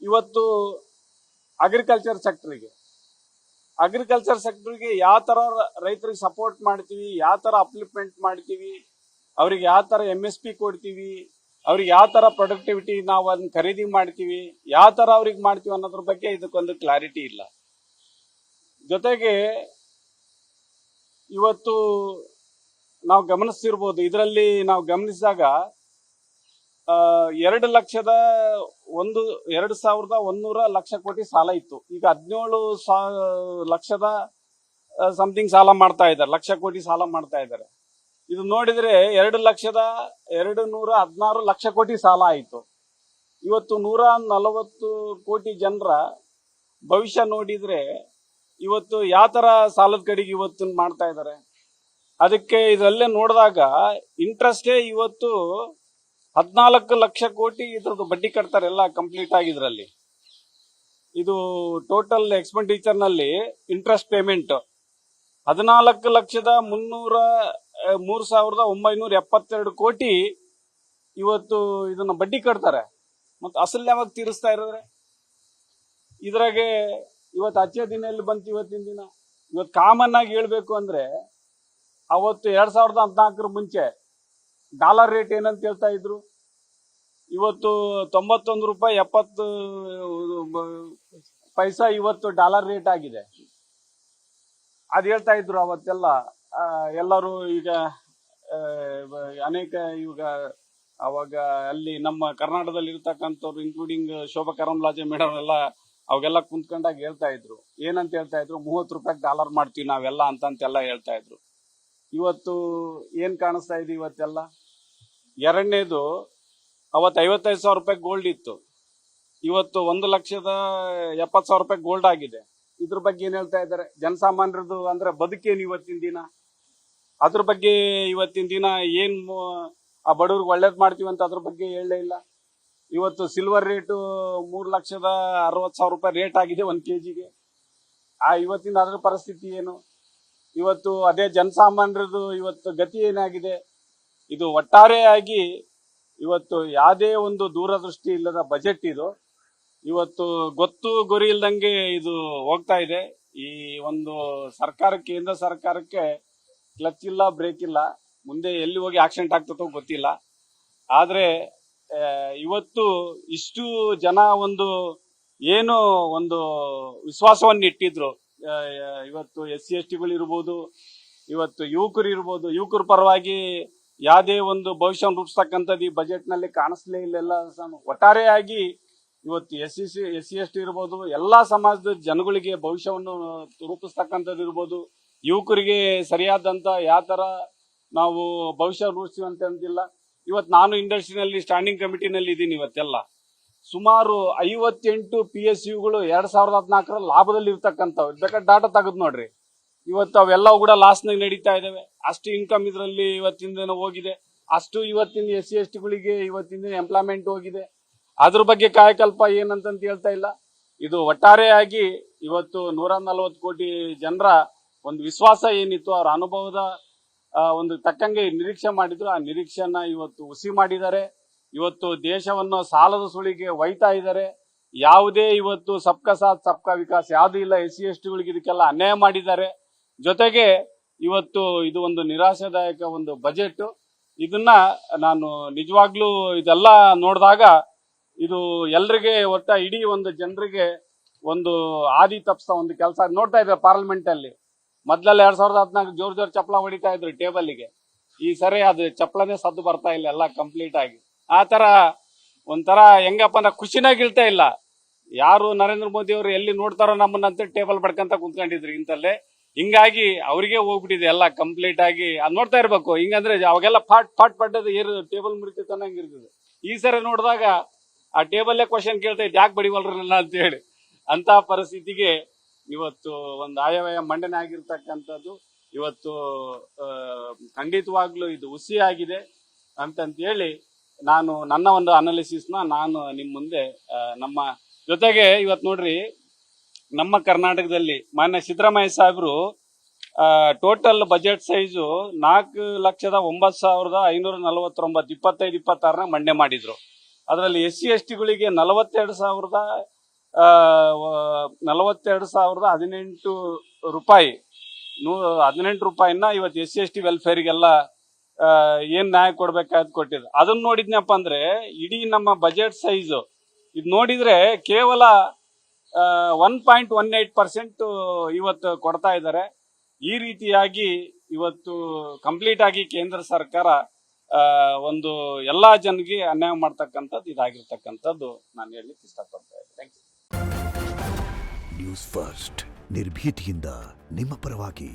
ಇವತ್ತು ಅಗ್ರಿಕಲ್ಚರ್ ಸೆಕ್ಟರ್ಗೆ ಯಾವ ತರ ರೈತರಿಗೆ ಸಪೋರ್ಟ್ ಮಾಡ್ತೀವಿ, ಯಾವ ತರ ಅಪ್ಲಿಪ್ಮೆಂಟ್ ಮಾಡ್ತೀವಿ, ಅವ್ರಿಗೆ ಯಾವ ತರ MSP ಕೊಡ್ತೀವಿ, ಅವ್ರಿಗೆ ಯಾವ ತರ ಪ್ರೊಡಕ್ಟಿವಿಟಿ ನಾವು ಅದನ್ನ ಖರೀದಿ ಮಾಡ್ತೀವಿ, ಯಾವ ತರ ಅವ್ರಿಗೆ ಮಾಡ್ತೀವಿ ಅನ್ನೋದ್ರ ಬಗ್ಗೆ ಇದಕ್ಕೊಂದು ಕ್ಲಾರಿಟಿ ಇಲ್ಲ. ಜೊತೆಗೆ ಇವತ್ತು ನಾವು ಗಮನಿಸ್ತಿರ್ಬೋದು, ಇದರಲ್ಲಿ ನಾವು ಗಮನಿಸಿದಾಗ 2,100 ಲಕ್ಷ ಕೋಟಿ ಸಾಲ ಇತ್ತು. ಈಗ 17 ಲಕ್ಷದ ಸಮಥಿಂಗ್ ಸಾಲ ಮಾಡ್ತಾ ಇದ್ದಾರೆ, ಲಕ್ಷ ಕೋಟಿ ಸಾಲ ಮಾಡ್ತಾ ಇದ್ದಾರೆ. ಇದು ನೋಡಿದ್ರೆ 2,216 ಲಕ್ಷ ಕೋಟಿ ಸಾಲ ಆಯಿತು. ಇವತ್ತು 140 ಕೋಟಿ ಜನರ ಭವಿಷ್ಯ ನೋಡಿದ್ರೆ ಇವತ್ತು ಯಾವ ತರ ಸಾಲದ ಕಡೆಗೆ ಇವತ್ತು ಮಾಡ್ತಾ ಇದ್ದಾರೆ. ಅದಕ್ಕೆ ಇದರಲ್ಲೇ ನೋಡಿದಾಗ ಇಂಟ್ರೆಸ್ಟೇ ಇವತ್ತು 14 ಲಕ್ಷ ಕೋಟಿ ಇದ್ರದ್ದು ಬಡ್ಡಿ ಕಟ್ತಾರೆ ಎಲ್ಲ ಕಂಪ್ಲೀಟ್ ಆಗಿದ್ರಲ್ಲಿ. ಇದು ಟೋಟಲ್ ಎಕ್ಸ್ಪೆಂಡಿಚರ್ ನಲ್ಲಿ ಇಂಟ್ರೆಸ್ಟ್ ಪೇಮೆಂಟ್ 14,3,972 ಕೋಟಿ ಇವತ್ತು ಇದನ್ನ ಬಡ್ಡಿ ಕಟ್ತಾರೆ. ಮತ್ತು ಅಸಲ್ ಯಾವಾಗ ತೀರಿಸ್ತಾ ಇರೋದ್ರೆ ಇದ್ರಾಗೆ ಇವತ್ತು ಅಚ್ಚೆ ದಿನ ಎಲ್ಲಿ ಬಂತು ಇವತ್ತಿನ ದಿನ. ಇವತ್ತು ಕಾಮನ್ ಆಗಿ ಹೇಳ್ಬೇಕು ಅಂದ್ರೆ ಅವತ್ತು 2014 ಮುಂಚೆ ಡಾಲರ್ ರೇಟ್ ಏನಂತ ಹೇಳ್ತಾ ಇದ್ರು, ಇವತ್ತು 91 ರೂಪಾಯಿ 70 ಪೈಸಾ ಇವತ್ತು ಡಾಲರ್ ರೇಟ್ ಆಗಿದೆ. ಅದ್ ಹೇಳ್ತಾ ಇದ್ರು ಅವತ್ತೆಲ್ಲ ಎಲ್ಲರೂ. ಈಗ ಅನೇಕ ಈಗ ಅವಾಗ ಅಲ್ಲಿ ನಮ್ಮ ಕರ್ನಾಟಕದಲ್ಲಿ ಇರ್ತಕ್ಕಂಥವ್ರು ಇನ್ಕ್ಲೂಡಿಂಗ್ ಶೋಭಾ ಕರಂದ್ಲಾಜೆ ಮೇಡಮ್ ಎಲ್ಲ ಅವಾಗೆಲ್ಲ ಕುಂತ್ಕೊಂಡಾಗ ಹೇಳ್ತಾ ಇದ್ರು, ಏನಂತ ಹೇಳ್ತಾ ಇದ್ರು, 30 ರೂಪಾಯಿಗೆ ಡಾಲರ್ ಮಾಡ್ತೀವಿ ನಾವೆಲ್ಲ ಅಂತೆಲ್ಲ ಹೇಳ್ತಾ ಇದ್ರು. ಇವತ್ತು ಏನ್ ಕಾಣಿಸ್ತಾ ಇದೆ ಇವತ್ತೆಲ್ಲ. ಎರಡನೇದು, ಅವತ್ತು 55,000 ರೂಪಾಯಿ ಗೋಲ್ಡ್ ಇತ್ತು, ಇವತ್ತು 1,70,000 ರೂಪಾಯಿ ಗೋಲ್ಡ್ ಆಗಿದೆ. ಇದ್ರ ಬಗ್ಗೆ ಏನ್ ಹೇಳ್ತಾ ಇದ್ದಾರೆ ಜನಸಾಮಾನ್ಯರದು ಅಂದ್ರೆ ಬದುಕೇನು ಇವತ್ತಿನ ದಿನ, ಅದ್ರ ಬಗ್ಗೆ ಇವತ್ತಿನ ದಿನ ಏನ್ ಆ ಬಡವ್ರಿಗೆ ಒಳ್ಳೇದ್ ಮಾಡ್ತೀವಿ ಅಂತ ಅದ್ರ ಬಗ್ಗೆ ಹೇಳಲೇ ಇಲ್ಲ. ಇವತ್ತು ಸಿಲ್ವರ್ ರೇಟು 3,60,000 ರೂಪಾಯಿ ರೇಟ್ ಆಗಿದೆ 1 kgಗೆ. ಇವತ್ತಿನ ಅದ್ರ ಪರಿಸ್ಥಿತಿ ಏನು, ಇವತ್ತು ಅದೇ ಜನಸಾಮಾನ್ಯರದು ಇವತ್ತು ಗತಿ ಏನಾಗಿದೆ. ಇದು ಒಟ್ಟಾರೆಯಾಗಿ ಇವತ್ತು ಯಾವುದೇ ಒಂದು ದೂರದೃಷ್ಟಿ ಇಲ್ಲದ ಬಜೆಟ್ ಇದು. ಇವತ್ತು ಗೊತ್ತು ಗುರಿ ಇಲ್ದಂಗೆ ಇದು ಹೋಗ್ತಾ ಇದೆ. ಈ ಒಂದು ಸರ್ಕಾರಕ್ಕೆ, ಕೇಂದ್ರ ಸರ್ಕಾರಕ್ಕೆ ಕ್ಲಚ್ ಇಲ್ಲ, ಬ್ರೇಕ್ ಇಲ್ಲ, ಮುಂದೆ ಎಲ್ಲಿ ಹೋಗಿ ಆಕ್ಸಿಡೆಂಟ್ ಆಗ್ತದೋ ಗೊತ್ತಿಲ್ಲ. ಆದ್ರೆ ಇವತ್ತು ಇಷ್ಟು ಜನ ಒಂದು ಏನು ಒಂದು ವಿಶ್ವಾಸವನ್ನು ಇಟ್ಟಿದ್ರು, ಇವತ್ತು SC ST ಗಳು ಇರ್ಬೋದು, ಇವತ್ತು ಯುವಕರು ಇರ್ಬೋದು, ಯುವಕರ ಪರವಾಗಿ ಯಾವುದೇ ಒಂದು ಭವಿಷ್ಯ ರೂಪಿಸ್ತಕ್ಕಂಥದ್ದು ಈ ಬಜೆಟ್ ನಲ್ಲಿ ಕಾಣಿಸ್ಲೇ ಇಲ್ಲ. ಒಟ್ಟಾರೆಯಾಗಿ ಇವತ್ತು SC ST ಇರ್ಬೋದು, ಎಲ್ಲಾ ಸಮಾಜದ ಜನಗಳಿಗೆ ಭವಿಷ್ಯವನ್ನು ರೂಪಿಸ್ತಕ್ಕಂಥದ್ದು ಇರ್ಬೋದು, ಯುವಕರಿಗೆ ಸರಿಯಾದಂತ ಯಾವ ತರ ನಾವು ಭವಿಷ್ಯ ರೂಪಿಸ್ತೀವಿ ಅಂತ ಅಂತಿಲ್ಲ. ಇವತ್ತು ನಾನು ಇಂಡಸ್ಟ್ರಿನಲ್ಲಿ ಸ್ಟ್ಯಾಂಡಿಂಗ್ ಕಮಿಟಿನಲ್ಲಿ ಇದ್ದೀನಿ. ಇವತ್ತೆಲ್ಲ ಸುಮಾರು 58 PSUಗಳು 2014 ಲಾಭದಲ್ಲಿ ಇರ್ತಕ್ಕಂಥವು. ಬೇಕಾದ್ರೆ ಡಾಟಾ ತೆಗೆದು ನೋಡ್ರಿ. ಇವತ್ತು ಅವೆಲ್ಲವೂ ಕೂಡ ಲಾಸ್ನಾಗ ನಡೀತಾ ಇದಾವೆ. ಅಷ್ಟು ಇನ್ಕಮ್ ಇದರಲ್ಲಿ ಇವತ್ತಿನ ದಿನ ಹೋಗಿದೆ, ಅಷ್ಟು ಇವತ್ತಿನ SC ST ಗಳಿಗೆ ಇವತ್ತಿನ ದಿನ ಎಂಪ್ಲಾಯ್ಮೆಂಟ್ ಹೋಗಿದೆ. ಅದ್ರ ಬಗ್ಗೆ ಕಾಯಕಲ್ಪ ಏನಂತ ಹೇಳ್ತಾ ಇಲ್ಲ. ಇದು ಒಟ್ಟಾರೆಯಾಗಿ ಇವತ್ತು 140 ಕೋಟಿ ಜನರ ಒಂದು ವಿಶ್ವಾಸ ಏನಿತ್ತು, ಅವರ ಅನುಭವದ ಒಂದು ತಕ್ಕಂಗೆ ನಿರೀಕ್ಷೆ ಮಾಡಿದ್ರು, ಆ ನಿರೀಕ್ಷೆಯನ್ನ ಇವತ್ತು ಹುಸಿ ಮಾಡಿದ್ದಾರೆ. ಇವತ್ತು ದೇಶವನ್ನು ಸಾಲದ ಸುಳಿಗೆ ಒಯ್ತಾ ಇದ್ದಾರೆ. ಯಾವುದೇ ಇವತ್ತು ಸಬ್ಕಾ ಸಾಥ್ ಸಬ್ಕಾ ವಿಕಾಸ್ ಯಾವ್ದು ಇಲ್ಲ. SC ST ಗಳಿಗೆ ಇದಕ್ಕೆಲ್ಲ ಅನ್ಯಾಯ ಮಾಡಿದ್ದಾರೆ. ಜೊತೆಗೆ ಇವತ್ತು ಇದು ಒಂದು ನಿರಾಶಾದಾಯಕ ಒಂದು ಬಜೆಟ್. ಇದನ್ನ ನಾನು ನಿಜವಾಗ್ಲೂ ಇದೆಲ್ಲ ನೋಡಿದಾಗ ಇದು ಎಲ್ರಿಗೆ ಒಟ್ಟ ಇಡೀ ಒಂದು ಜನರಿಗೆ ಒಂದು ಆದಿ ತಪ್ಪಿಸ ಒಂದು ಕೆಲಸ ನೋಡ್ತಾ ಇದ್ದಾರೆ. ಪಾರ್ಲಿಮೆಂಟ್ ಅಲ್ಲಿ ಮೊದ್ಲೆಲ್ಲ 2014 ಜೋರ್ ಚಪ್ಪಲ ಹೊಡಿತಾ ಇದ್ರು ಟೇಬಲ್ಗೆ. ಈ ಸರಿ ಅದು ಚಪ್ಪಲನೇ ಸದ್ದು ಬರ್ತಾ ಇಲ್ಲ, ಎಲ್ಲ ಕಂಪ್ಲೀಟ್ ಆಗಿ. ಆ ತರ ಒಂಥರ ಹೆಂಗಪ್ಪ ಅಂದ್ರೆ ಖುಷಿನಾಗಿಳ್ತಾ ಇಲ್ಲ. ಯಾರು ನರೇಂದ್ರ ಮೋದಿ ಅವರು ಎಲ್ಲಿ ನೋಡ್ತಾರೋ ನಮ್ಮನ್ನಂತ ಟೇಬಲ್ ಬಡ್ಕಂತ ಕುಂತ್ಕೊಂಡಿದ್ರು ಇಂತಲ್ಲೇ. ಹಿಂಗಾಗಿ ಅವ್ರಿಗೆ ಹೋಗ್ಬಿಟ್ಟಿದೆ ಎಲ್ಲ ಕಂಪ್ಲೀಟ್ ಆಗಿ. ಅದ್ ನೋಡ್ತಾ ಇರ್ಬೇಕು. ಹಿಂಗಂದ್ರೆ ಅವಾಗೆಲ್ಲ ಪಾಟ್ ಪಡ್ಡದು ಏರು ಟೇಬಲ್ ಮುರಿತೈತೆ ಅನ್ನಂಗಿರ್ತದೆ. ಈ ಸರಿ ನೋಡಿದಾಗ ಆ ಟೇಬಲ್ಲೇ ಕ್ವಶನ್ ಕೇಳ್ತಾ ಇತ್ತು, ಯಾಕೆ ಬಡಿವಲ್ರಲ್ಲ ಅಂತ ಹೇಳಿ. ಅಂತ ಪರಿಸ್ಥಿತಿಗೆ ಇವತ್ತು ಒಂದು ಆಯವ್ಯಯ ಮಂಡನೆ ಆಗಿರ್ತಕ್ಕಂಥದ್ದು ಇವತ್ತು ಖಂಡಿತವಾಗ್ಲೂ ಇದು ಹುಸಿ ಆಗಿದೆ ಅಂತಂತ ಹೇಳಿ ನಾನು ನನ್ನ ಒಂದು ಅನಾಲಿಸಿಸ್ನ ನಾನು ನಿಮ್ ಮುಂದೆ ನಮ್ಮ ಜೊತೆಗೆ ಇವತ್ತು ನೋಡ್ರಿ, ನಮ್ಮ ಕರ್ನಾಟಕದಲ್ಲಿ ಮಾನ್ಯ ಸಿದ್ದರಾಮಯ್ಯ ಸಾಹೇಬರು ಟೋಟಲ್ ಬಜೆಟ್ ಸೈಜು 4,09,549 25-26 ಮಂಡನೆ ಮಾಡಿದ್ರು. ಅದರಲ್ಲಿ SC/ST ಗಳಿಗೆ 42,018 ರೂಪಾಯಿ 18 ರೂಪಾಯಿನ ಇವತ್ತು SC/ST ವೆಲ್ಫೇರ್ಗೆಲ್ಲ ಏನ್ ನ್ಯಾಯ ಕೊಡ್ಬೇಕಾದ್ ಕೊಟ್ಟಿದ್ರು. ಅದನ್ನ ನೋಡಿದ್ನಪ್ಪ ಅಂದ್ರೆ ಇಡೀ ನಮ್ಮ ಬಜೆಟ್ ಸೈಜ್ ಇದು ನೋಡಿದ್ರೆ ಕೇವಲ 1.18% ಇವತ್ತು ಕೊಡ್ತಾ ಇದ್ದಾರೆ. ಈ ರೀತಿಯಾಗಿ ಇವತ್ತು ಕಂಪ್ಲೀಟ್ ಆಗಿ ಕೇಂದ್ರ ಸರ್ಕಾರ ಒಂದು ಎಲ್ಲಾ ಜನರಿಗೆ ಅನ್ಯಾಯ ಮಾಡ್ತಕ್ಕಂಥದ್ದು ಇದಾಗಿರ್ತಕ್ಕಂಥದ್ದು ನಾನು ಹೇಳಲಿಕ್ಕೆ ಇಷ್ಟಪಡ್ತಾ ಇದ್ದೀನಿ. ನ್ಯೂಸ್ ಫಸ್ಟ್ ನಿರ್ಭೀತಿಯಿಂದ ನಿಮ್ಮ ಪರವಾಗಿ.